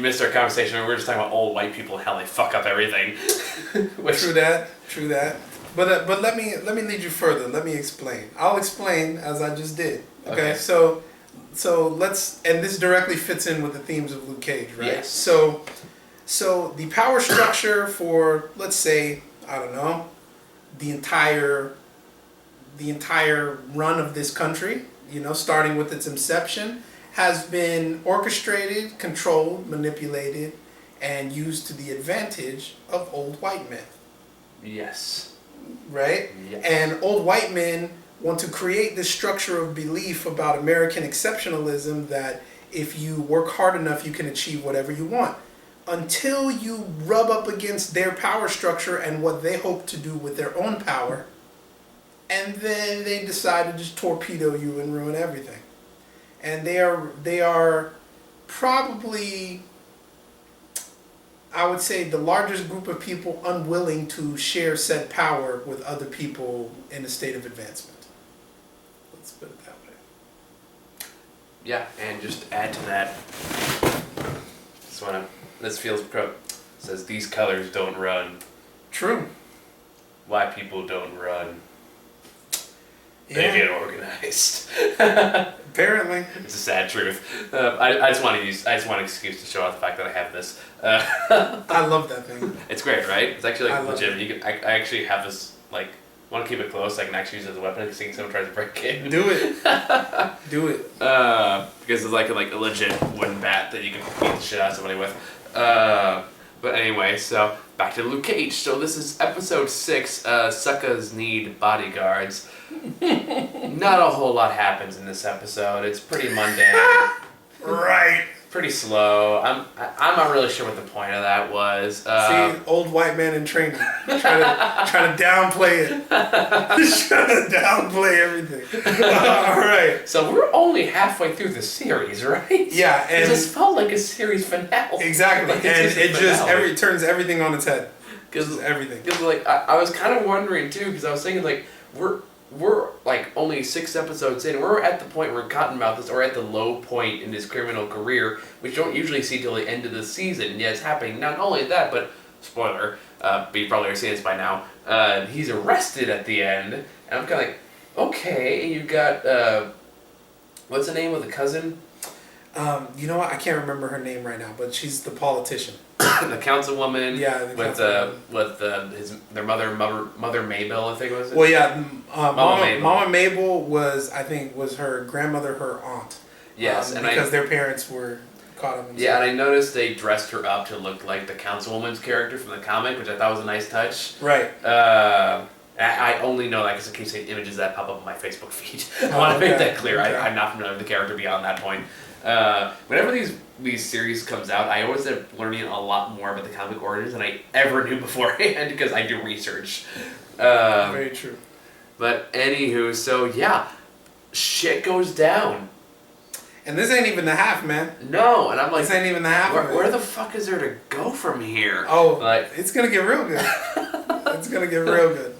missed our conversation. We were just talking about old white people and how they fuck up everything. True that. But let me lead you further. Let me explain. I'll explain as I just did. Okay. So let's, and this directly fits in with the themes of Luke Cage, right? Yes. So the power structure for, let's say, I don't know, the entire run of this country, starting with its inception, has been orchestrated, controlled, manipulated, and used to the advantage of old white men. Yes. Right? Yes. And old white men want to create this structure of belief about American exceptionalism that if you work hard enough, you can achieve whatever you want. Until you rub up against their power structure and what they hope to do with their own power, and then they decide to just torpedo you and ruin everything. And they are probably, I would say, the largest group of people unwilling to share said power with other people in a state of advancement. Let's put it that way. Yeah, and just add to that, says these colors don't run. True. White people don't run. Yeah. They get organized. Apparently. It's a sad truth. I just want an excuse to show off the fact that I have this. I love that thing. It's great, right? It's actually I legit. I actually have this, want to keep it close so I can actually use it as a weapon in case someone tries to break it. Do it. Do it. Because it's like a legit wooden bat that you can beat the shit out of somebody with. But anyway, so back to Luke Cage. So this is episode 6, Suckas Need Bodyguards. Not a whole lot happens in this episode. It's pretty mundane. Right. Pretty slow. I'm not really sure what the point of that was. See, old white man in training, trying to downplay it, trying to downplay everything. All right. So we're only halfway through the series, right? Yeah, and it just felt like a series finale. Exactly, and it just turns everything on its head. Because everything. Because I was kind of wondering too, because I was thinking we're only 6 episodes in. We're at the point where Cottonmouth is, or at the low point in his criminal career, which you don't usually see till the end of the season. Yeah, it's happening. Not only that, but spoiler, but you probably already seen this by now. He's arrested at the end, and I'm kind of like, okay. And you got what's the name of the cousin? You know what? I can't remember her name right now, but she's the politician. The councilwoman. Yeah, with their mother Mabel, I think it was. Well, yeah, Mama Mabel was her grandmother, her aunt. Yes, because their parents were caught up in. Yeah, and I noticed they dressed her up to look like the councilwoman's character from the comic, which I thought was a nice touch. Right. I only know that because I keep seeing images that pop up on my Facebook feed. I want to make that clear. Okay. I'm not familiar with the character beyond that point. Whenever these series comes out, I always end up learning a lot more about the comic origins than I ever knew beforehand because I do research. Very true. But anywho, so yeah, shit goes down. And this ain't even the half, man. No, and I'm like, this ain't even the half. Where the fuck is there to go from here? Oh, it's gonna get real good. It's gonna get real good.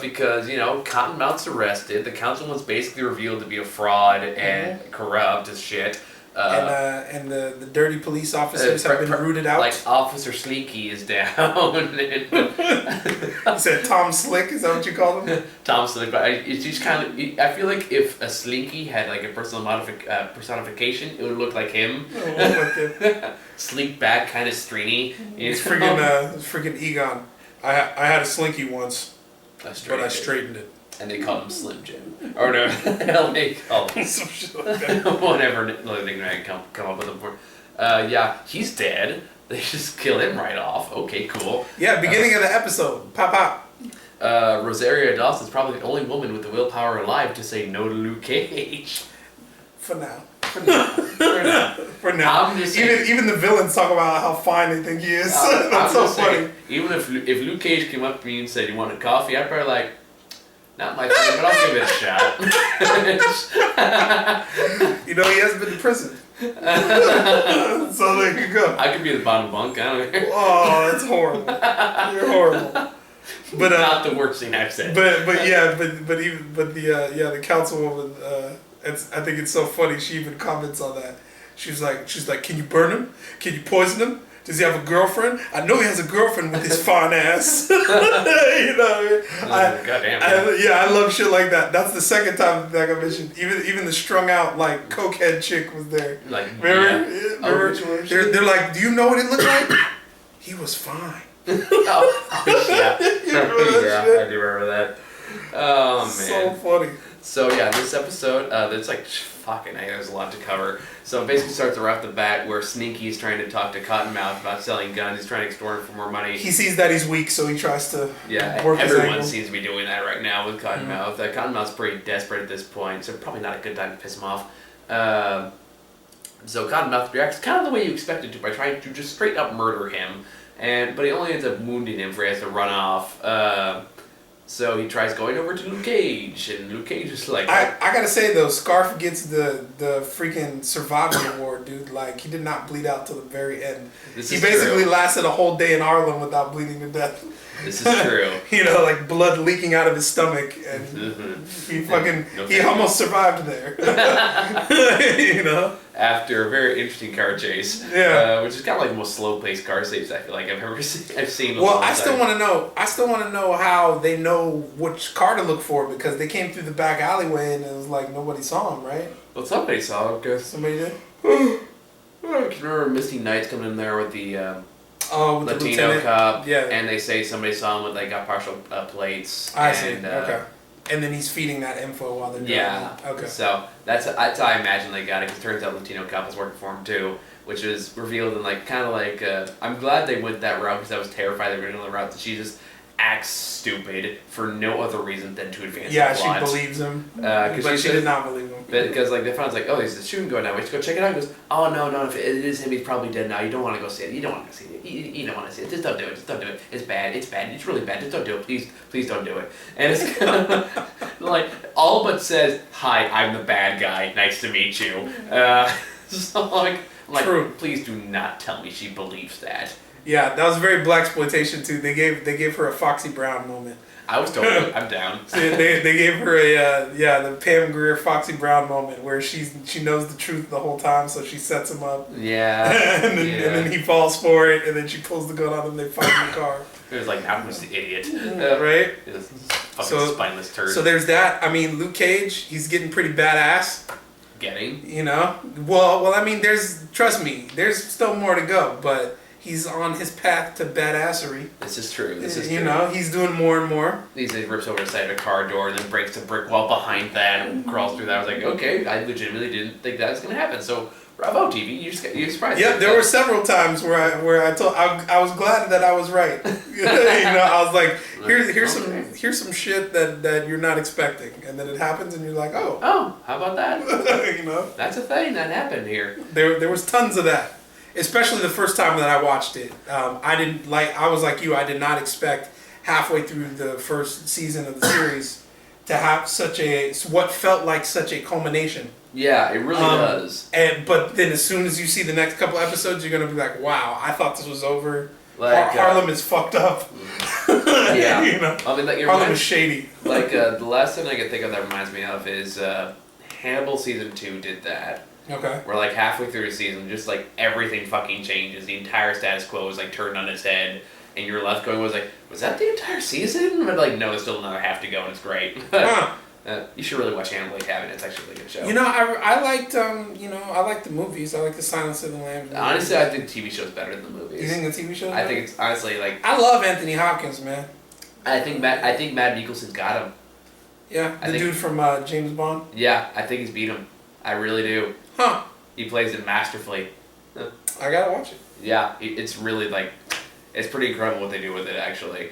Because, Cottonmouth's arrested. The councilman's basically revealed to be a fraud and corrupt as shit. And the dirty police officers have been rooted out. Like Officer Sleeky is down. You said Tom Slick? Is that what you call him? Tom Slick. But it's just kind of. I feel like if a Slinky had like a personal personification, it would look like him. Sleek back, kind of stringy. It's freaking Egon. I had a Slinky once. But I straightened it. And they call him Slim Jim. Or no, they call him some shit like that. Whatever thing I can come up with him for. Yeah, he's dead. They just kill him right off. Okay, cool. Yeah, beginning of the episode. Pop. Rosario Dawson's probably the only woman with the willpower alive to say no to Luke Cage. For now. For now. I'm just saying, even the villains talk about how fine they think he is. That's so funny. Saying, even if Luke Cage came up to me and said, "You want a coffee?" I'd probably like, not my thing, but I'll give it a shot. He hasn't been to prison. So there you go. I could be the bottom bunk. I don't care. Oh, that's horrible. You're horrible. But not the worst thing I've said. But the councilwoman. I think it's so funny. She even comments on that. She's like, can you burn him? Can you poison him? Does he have a girlfriend? I know he has a girlfriend with his fine ass. You know what I mean? Goddamn. I love shit like that. That's the second time that I got mentioned. Even the strung out like cokehead chick was there. Like, remember? Oh, they're like, do you know what it looked like? He was fine. Yeah. I do remember that. Oh man. So funny. So yeah, this episode, it's like fucking. There's a lot to cover. So it basically starts right off the bat where Sneaky's trying to talk to Cottonmouth about selling guns. He's trying to extort him for more money. He sees that he's weak, so he tries to work his everyone angle. seems to be doing that right now with Cottonmouth. Cottonmouth's pretty desperate at this point, so probably not a good time to piss him off. So Cottonmouth reacts kind of the way you expected to by trying to just straight up murder him, but he only ends up wounding him for he has to run off. So he tries going over to Luke Cage, and Luke Cage is like... I gotta say though, Scarf gets the freaking survival award, dude. Like, he did not bleed out till the very end. He basically lasted a whole day in Harlem without bleeding to death. This is true. You know, like blood leaking out of his stomach, and he almost survived there. You know, after a very interesting car chase, which is kind of like the most slow-paced car chase I feel like I've seen. Well, I still want to know how they know which car to look for, because they came through the back alleyway and it was like nobody saw him, right? Well, somebody saw him. Cause somebody did. I can remember Misty Knight's coming in there with the. With Latino the cop, yeah, and they say somebody saw him with like got partial plates. I see. Okay, and then he's feeding that info while they're doing it. Okay. So that's how I imagine they got it. Because turns out Latino cop is working for him too, which is revealed in like kind of like I'm glad they went that route because I was terrified they were going to go the route that she just acts stupid for no other reason than to advance the plot. She believes him, but she did not believe him. Because like they found like, oh, there's a shooting going on. We should go check it out. He goes, oh no, if it is him, he's probably dead now. You don't want to go see it. You don't want to see it. You don't want to see it. Just don't do it. Just don't do it. It's bad. It's bad. It's really bad. Just don't do it. Please don't do it. And it's kind of like all but says, hi, I'm the bad guy. Nice to meet you. So like, true. Please do not tell me she believes that. Yeah, that was very blaxploitation too. They gave her a Foxy Brown moment. I was totally, I'm down. So they gave her the Pam Grier Foxy Brown moment where she knows the truth the whole time, so she sets him up. Yeah. and then he falls for it, and then she pulls the gun on him. They fight in the car. It was like, now who's the idiot? Right. Fucking spineless turd. So there's that. I mean, Luke Cage, he's getting pretty badass. Getting. You know. Well. I mean, trust me, there's still more to go, but. He's on his path to badassery. This is true. You know, he's doing more and more. He rips over the side of a car door and then breaks the brick wall behind that and crawls through that. I was like, okay, I legitimately didn't think that was going to happen. So, bravo, TV. You surprised me. Yeah, there were several times where I was glad that I was right. You know, I was like, here's some shit that you're not expecting, and then it happens, and you're like, oh, how about that? You know, that's a thing that happened here. There was tons of that. Especially the first time that I watched it. I was like you, I did not expect halfway through the first season of the series to have what felt like such a culmination. Yeah, it really does. But then as soon as you see the next couple episodes, you're going to be like, wow, I thought this was over. Like, Harlem is fucked up. Yeah. You know? I mean, like, Harlem is shady. Like, the last thing I can think of that reminds me of is Hannibal Season 2 did that. Okay. Where like halfway through the season, just like everything fucking changes. The entire status quo is like turned on its head, and you're left going, was that the entire season? But like, no, there's still another half to go, and it's great. Huh. You should really watch Hannibal Cabin. It's actually a really good show. You know, I liked I liked the movies. I like the Silence of the Lambs. Honestly, I think the TV show's better than the movies. You think the TV show? I think it's honestly like. I love Anthony Hopkins, man. I think Matt Mikkelsen's got him. Yeah, the dude from James Bond. Yeah, I think he's beat him. I really do. Huh. He plays it masterfully. I gotta watch it. Yeah, it's really like, it's pretty incredible what they do with it actually.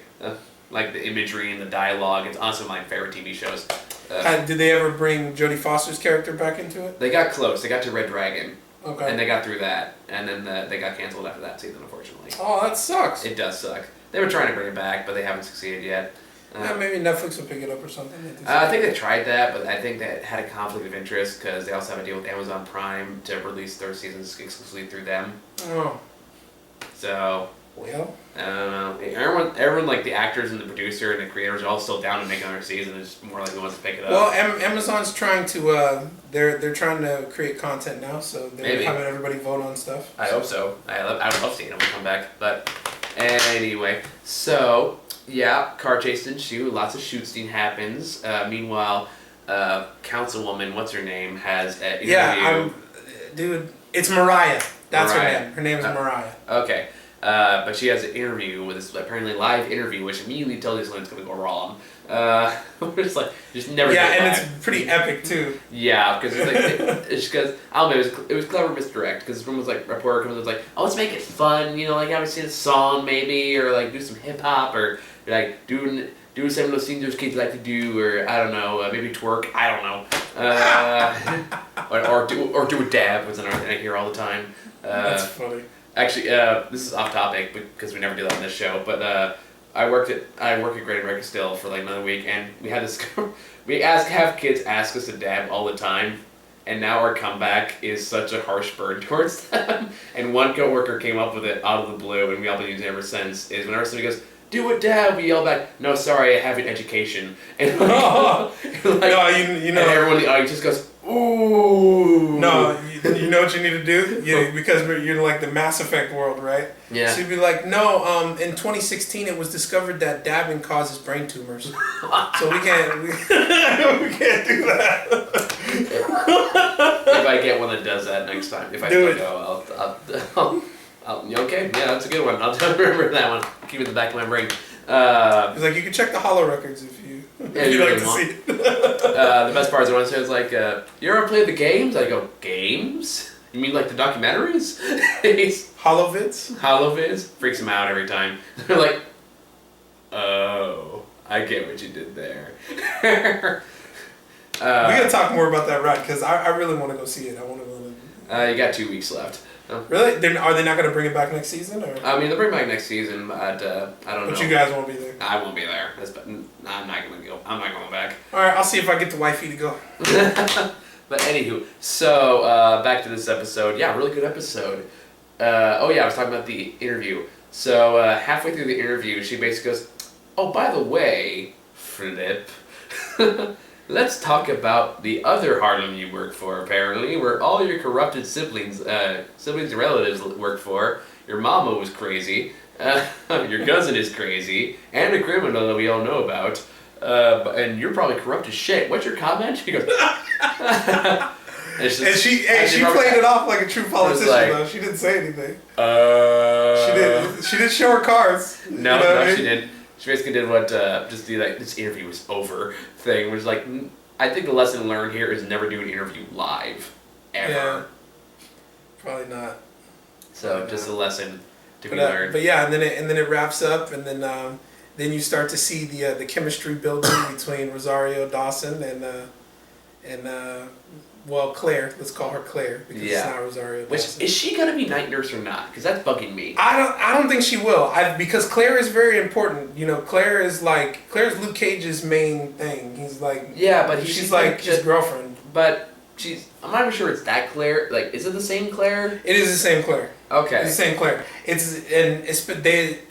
Like the imagery and the dialogue. It's honestly one of my favorite TV shows. Did they ever bring Jodie Foster's character back into it? They got close. They got to Red Dragon. Okay. And they got through that, and then they got canceled after that season, unfortunately. Oh, that sucks. It does suck. They were trying to bring it back, but they haven't succeeded yet. Maybe Netflix will pick it up or something. I think they tried that, but I think that had a conflict of interest because they also have a deal with Amazon Prime to release their seasons exclusively through them. Oh. So, Well, I don't know. Everyone, like the actors and the producer and the creators, are all still down to make another season. It's more like who wants to pick it up. well, Amazon's trying to they're trying to create content now, so they're Maybe. having everybody vote on stuff. I hope so. I would love seeing them come back. But anyway, so yeah, car chase ensue. Lots of shoot scene happens. Meanwhile, Councilwoman, what's her name, has an interview. Yeah, dude, it's Mariah. That's Mariah. her name. Her name is Mariah. Okay. But she has an interview with this apparently live interview, which immediately tells you something's going to go wrong. We're just like, just never. Yeah, get and by. it's pretty epic too. Yeah, because it's like it's because I don't know, it was clever misdirect because someone was like reporter comes and was like, oh, let's make it fun, you know, like have a sing a song maybe, or like do some hip hop, or like do some of those things those kids like to do, or I don't know, maybe twerk, I don't know, or do a dab, was another thing I hear all the time. That's funny. Actually, this is off topic because we never do that on this show. But I work at Great America still for like another week, and we had this. Have kids ask us to dab all the time, and now our comeback is such a harsh burn towards them. And one coworker came up with it out of the blue, and we all been using it ever since. Is whenever somebody goes, "Do a dab," we yell back, "No, sorry, I have an education." And like, no, you know, and everyone in the audience just goes, "Ooh." No, you know what you need to do? Because you're like the Mass Effect world, right? Yeah. So you'd be like, no, in 2016 it was discovered that dabbing causes brain tumors. So we can't we can't do that. If I get one that does that next time, if I Do still it. go, I'll okay, yeah, that's a good one. I'll remember that one. Keep it in the back of my brain. It's like you can check the Hollow records if you you like really to want. see it. The best part is when I say it's like, you ever played the games? I go, games? You mean like the documentaries? Holovids? Holoviz? Freaks them out every time. They're like, oh, I get what you did there. We gotta talk more about that ride because I really want to go see it. I want to. You got 2 weeks left. Really? Are they not gonna bring it back next season? Or? I mean, they'll bring it back next season, but I don't know. But you guys won't be there. I won't be there. I'm not gonna go. I'm not going back. All right, I'll see if I get the wifey to go. But anywho, so back to this episode. Yeah, really good episode. Oh yeah, I was talking about the interview. So halfway through the interview, she basically goes, "Oh, by the way, Flip, let's talk about the other Harlem you work for. Apparently, where all your corrupted siblings and relatives work for. Your mama was crazy. Your cousin is crazy, and a criminal that we all know about. And you're probably corrupt as shit. What's your comment?" She goes, and she played it off like a true politician though. She didn't say anything. She didn't show her cards. No, you know what I mean? she didn't. She basically did what just the like this interview was over thing. Which like I think the lesson learned here is never do an interview live, ever. Yeah. Probably not. So Probably just not. a lesson to be learned. But yeah, and then it wraps up, and then you start to see the chemistry building between Rosario Dawson and Claire. Let's call her Claire because it's not Rosario Dawson. Which is she gonna be night nurse or not? Because that's bugging me. I don't think she will. Because Claire is very important. You know, Claire's Luke Cage's main thing. He's like but she's like his girlfriend. But I'm not even sure it's that Claire. Like, is it the same Claire? It is the same Claire. Okay. It's the same Claire.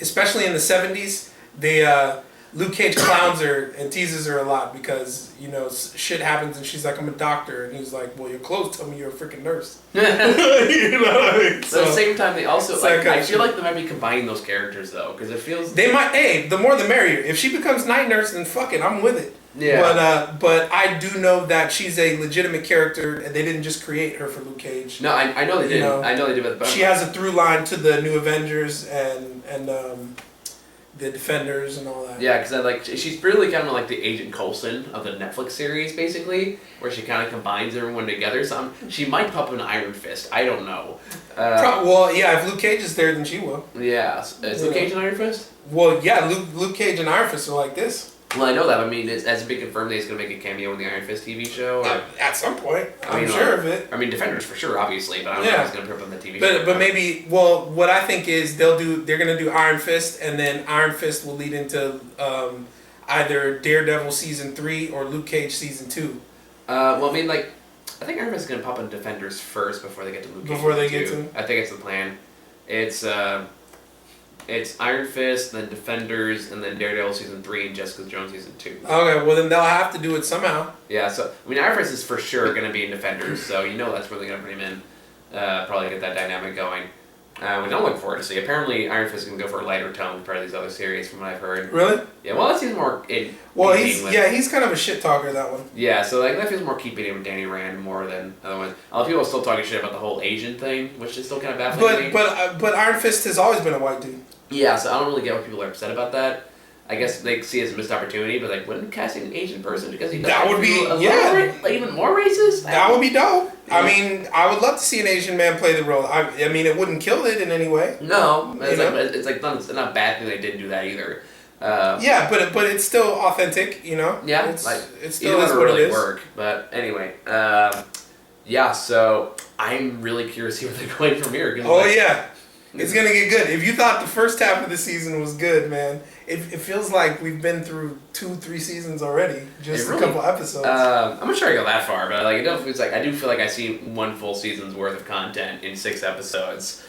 Especially in the 70s, Luke Cage clowns her and teases her a lot because, you know, shit happens and she's like, "I'm a doctor," and he's like, "Well, your clothes tell me you're a freaking nurse." You know what I mean? So, at the same time, they also like. I feel shit. like they might be combining those characters though, because it feels. They might. Hey, the more the merrier. If she becomes night nurse, then fuck it, I'm with it. Yeah. But I do know that she's a legitimate character, and they didn't just create her for Luke Cage. No, I know they did. You know, I know they did. But she has a through line to the New Avengers and the Defenders and all that. Yeah, because she's really kind of like the Agent Coulson of the Netflix series, basically, where she kind of combines everyone together. So she might pop an Iron Fist. I don't know. Well, yeah, if Luke Cage is there, then she will. Yeah, is Luke Cage an Iron Fist? Well, yeah, Luke Cage and Iron Fist are like this. Well, I know that. I mean, has it been confirmed that he's going to make a cameo in the Iron Fist TV show? Or? At some point, I'm sure of it. I mean, Defenders for sure, obviously, but I don't know if he's going to put up on the TV show. But maybe, well, what I think is they're going to do Iron Fist, and then Iron Fist will lead into either Daredevil season 3 or Luke Cage season 2. Well, I mean, like, I think Iron Fist is going to pop on Defenders first before they get to Luke Cage. Before they get to him? I think it's the plan. It's It's Iron Fist, then Defenders, and then Daredevil season 3 and Jessica Jones season 2. Okay, well then they'll have to do it somehow. Yeah, so I mean, Iron Fist is for sure going to be in Defenders, so you know that's where they're going to bring him in. Probably get that dynamic going. Which I'm looking forward to see. Apparently, Iron Fist is going to go for a lighter tone compared to these other series, from what I've heard. Really? Yeah, well, that seems more in. Well, keeping he's kind of a shit talker, that one. Yeah, so like that feels more keeping it with Danny Rand more than other ones. A lot of people are still talking shit about the whole Asian thing, which is still kind of baffling to me. But Iron Fist has always been a white dude. Yeah, so I don't really get why people are upset about that. I guess they see it as a missed opportunity, but like, wouldn't casting an Asian person because he does that would be like even more racist? That would be dope. Yeah. I mean, I would love to see an Asian man play the role. I mean, it wouldn't kill it in any way. No, it's not a bad thing they didn't do that either. Yeah, but it's still authentic, you know. Yeah, it's still is what what really it is. work. But anyway, yeah. So I'm really curious to see where they're going from here. Oh yeah. It's gonna get good. If you thought the first half of the season was good, man, it feels like we've been through 2-3 seasons already. Just a couple episodes. I'm not sure I go that far, but like I do feel like I see one full season's worth of content in 6 episodes,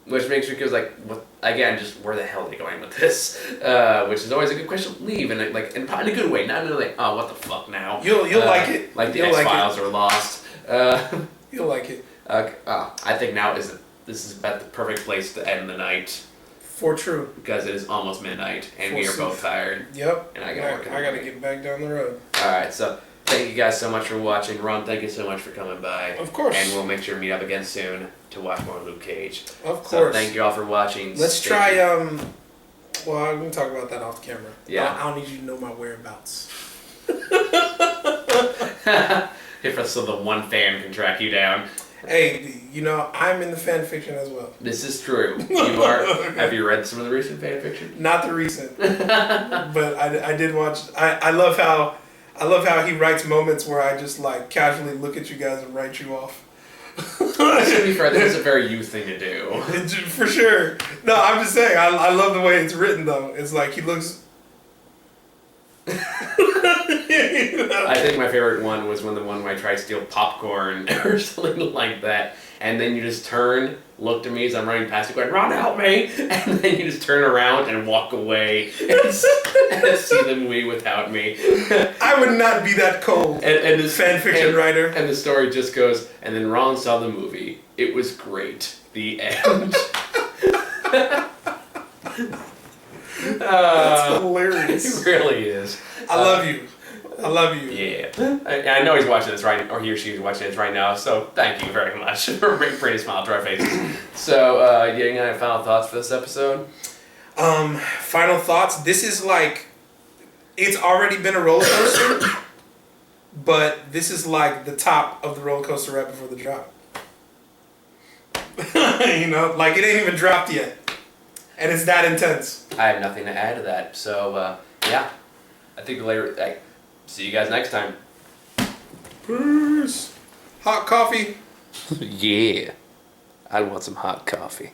which makes me feel like, what again? Just where the hell are they going with this? Which is always a good question to leave, and like in a good way, not in a like, oh, what the fuck now? You'll like it. Like the X-Files are lost. You'll like it. I think this is about the perfect place to end the night. For true. Because it is almost midnight, and we are both tired. Yep. And I gotta get back down the road. Alright, so thank you guys so much for watching. Ron, thank you so much for coming by. Of course. And we'll make sure to meet up again soon to watch more Luke Cage. Of course. So thank you all for watching. Let's try, well, I'm going to talk about that off the camera. Yeah. I don't need you to know my whereabouts. If so the one fan can track you down. Hey, you know, I'm in the fan fiction as well. This is true. You are. Have you read some of the recent fan fiction? Not the recent, but I did watch. I love how he writes moments where I just like casually look at you guys and write you off. To be fair, this is a very you thing to do. For sure. No, I'm just saying. I love the way it's written though. It's like he looks. I think my favorite one was the one where I tried to steal popcorn or something like that, and then you just turn, look to me as I'm running past you, going, "Ron, help me!" And then you just turn around and walk away and see the movie without me. I would not be that cold. And this fan fiction writer. And the story just goes, and then Ron saw the movie. It was great. The end. That's hilarious. It really is. I love you. I love you. Yeah. I know he's watching this right, or he or she is watching this right now, so thank you very much for bringing a smile to our faces. So, you got any final thoughts for this episode? Final thoughts. This is like, it's already been a roller coaster, but this is like the top of the roller coaster right before the drop. You know, like it ain't even dropped yet. And it's that intense. I have nothing to add to that. So, yeah. I think later. See you guys next time. Peace. Hot coffee. Yeah. I want some hot coffee.